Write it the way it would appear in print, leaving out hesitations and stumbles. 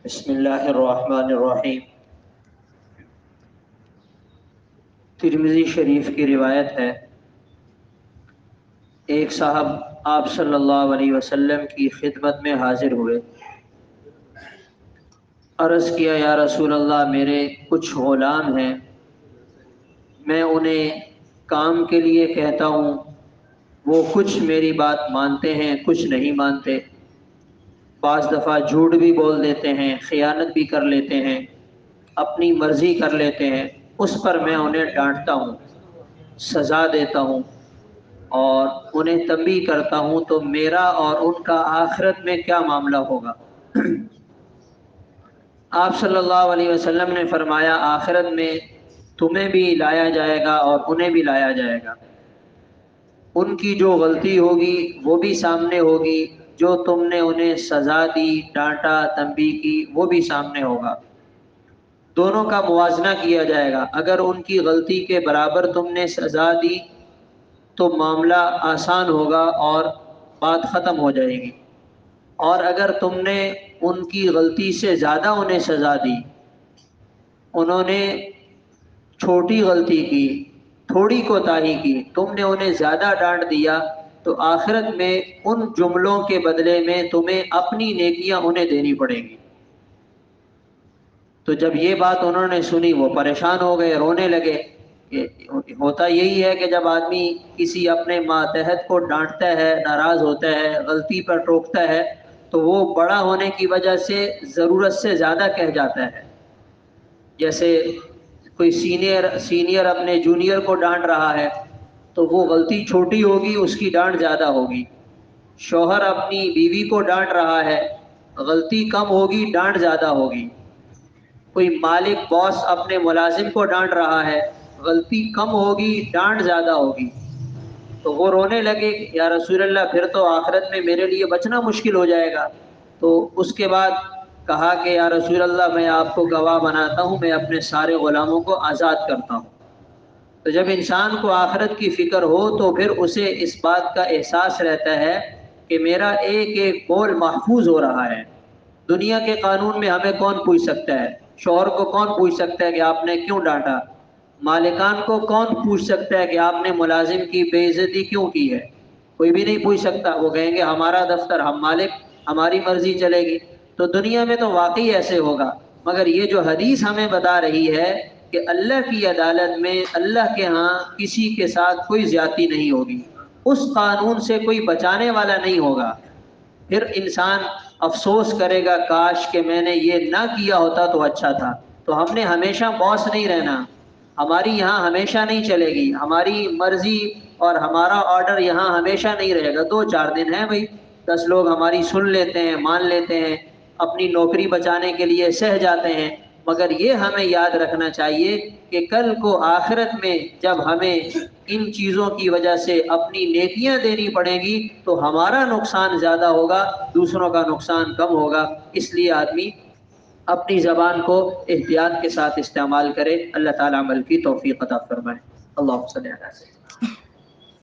بسم اللہ الرحمن الرحیم۔ ترمذی شریف کی روایت ہے، ایک صاحب آپ صلی اللہ علیہ وسلم کی خدمت میں حاضر ہوئے۔ عرض کیا، یا رسول اللہ، میرے کچھ غلام ہیں، میں انہیں کام کے لیے کہتا ہوں، وہ کچھ میری بات مانتے ہیں، کچھ نہیں مانتے، بعض دفعہ جھوٹ بھی بول دیتے ہیں، خیانت بھی کر لیتے ہیں، اپنی مرضی کر لیتے ہیں۔ اس پر میں انہیں ڈانٹتا ہوں، سزا دیتا ہوں اور انہیں تنبیہ کرتا ہوں، تو میرا اور ان کا آخرت میں کیا معاملہ ہوگا؟ آپ صلی اللہ علیہ وسلم نے فرمایا، آخرت میں تمہیں بھی لایا جائے گا اور انہیں بھی لایا جائے گا۔ ان کی جو غلطی ہوگی وہ بھی سامنے ہوگی، جو تم نے انہیں سزا دی، ڈانٹا، تنبیہ کی، وہ بھی سامنے ہوگا۔ دونوں کا موازنہ کیا جائے گا۔ اگر ان کی غلطی کے برابر تم نے سزا دی تو معاملہ آسان ہوگا اور بات ختم ہو جائے گی، اور اگر تم نے ان کی غلطی سے زیادہ انہیں سزا دی، انہوں نے چھوٹی غلطی کی، تھوڑی کوتاہی کی، تم نے انہیں زیادہ ڈانٹ دیا، تو آخرت میں ان جملوں کے بدلے میں تمہیں اپنی نیکیاں انہیں دینی پڑیں گی۔ تو جب یہ بات انہوں نے سنی، وہ پریشان ہو گئے، رونے لگے۔ ہوتا یہی ہے کہ جب آدمی کسی اپنے ماتحت کو ڈانٹتا ہے، ناراض ہوتا ہے، غلطی پر ٹوکتا ہے، تو وہ بڑا ہونے کی وجہ سے ضرورت سے زیادہ کہہ جاتا ہے۔ جیسے کوئی سینئر اپنے جونیئر کو ڈانٹ رہا ہے تو وہ غلطی چھوٹی ہوگی، اس کی ڈانٹ زیادہ ہوگی۔ شوہر اپنی بیوی کو ڈانٹ رہا ہے، غلطی کم ہوگی، ڈانٹ زیادہ ہوگی۔ کوئی مالک، باس اپنے ملازم کو ڈانٹ رہا ہے، غلطی کم ہوگی، ڈانٹ زیادہ ہوگی۔ تو وہ رونے لگے، یا رسول اللہ، پھر تو آخرت میں میرے لیے بچنا مشکل ہو جائے گا۔ تو اس کے بعد کہا کہ یا رسول اللہ، میں آپ کو گواہ بناتا ہوں، میں اپنے سارے غلاموں کو آزاد کرتا ہوں۔ تو جب انسان کو آخرت کی فکر ہو تو پھر اسے اس بات کا احساس رہتا ہے کہ میرا ایک ایک قول محفوظ ہو رہا ہے۔ دنیا کے قانون میں ہمیں کون پوچھ سکتا ہے؟ شوہر کو کون پوچھ سکتا ہے کہ آپ نے کیوں ڈانٹا؟ مالکان کو کون پوچھ سکتا ہے کہ آپ نے ملازم کی بے عزتی کیوں کی ہے؟ کوئی بھی نہیں پوچھ سکتا۔ وہ کہیں گے ہمارا دفتر، ہم مالک، ہماری مرضی چلے گی۔ تو دنیا میں تو واقعی ایسے ہوگا، مگر یہ جو حدیث ہمیں بتا رہی ہے کہ اللہ کی عدالت میں اللہ کے ہاں کسی کے ساتھ کوئی زیادتی نہیں ہوگی، اس قانون سے کوئی بچانے والا نہیں ہوگا۔ پھر انسان افسوس کرے گا، کاش کہ میں نے یہ نہ کیا ہوتا تو اچھا تھا۔ تو ہم نے ہمیشہ باس نہیں رہنا، ہماری یہاں ہمیشہ نہیں چلے گی، ہماری مرضی اور ہمارا آرڈر یہاں ہمیشہ نہیں رہے گا۔ 2-4 دن ہیں بھائی، 10 لوگ ہماری سن لیتے ہیں، مان لیتے ہیں، اپنی نوکری بچانے کے لیے سہ جاتے ہیں، مگر یہ ہمیں یاد رکھنا چاہیے کہ کل کو آخرت میں جب ہمیں ان چیزوں کی وجہ سے اپنی نیکیاں دینی پڑیں گی تو ہمارا نقصان زیادہ ہوگا، دوسروں کا نقصان کم ہوگا۔ اس لیے آدمی اپنی زبان کو احتیاط کے ساتھ استعمال کرے۔ اللہ تعالیٰ عمل کی توفیق عطا فرمائے۔ اللہم صلی علی وسلم۔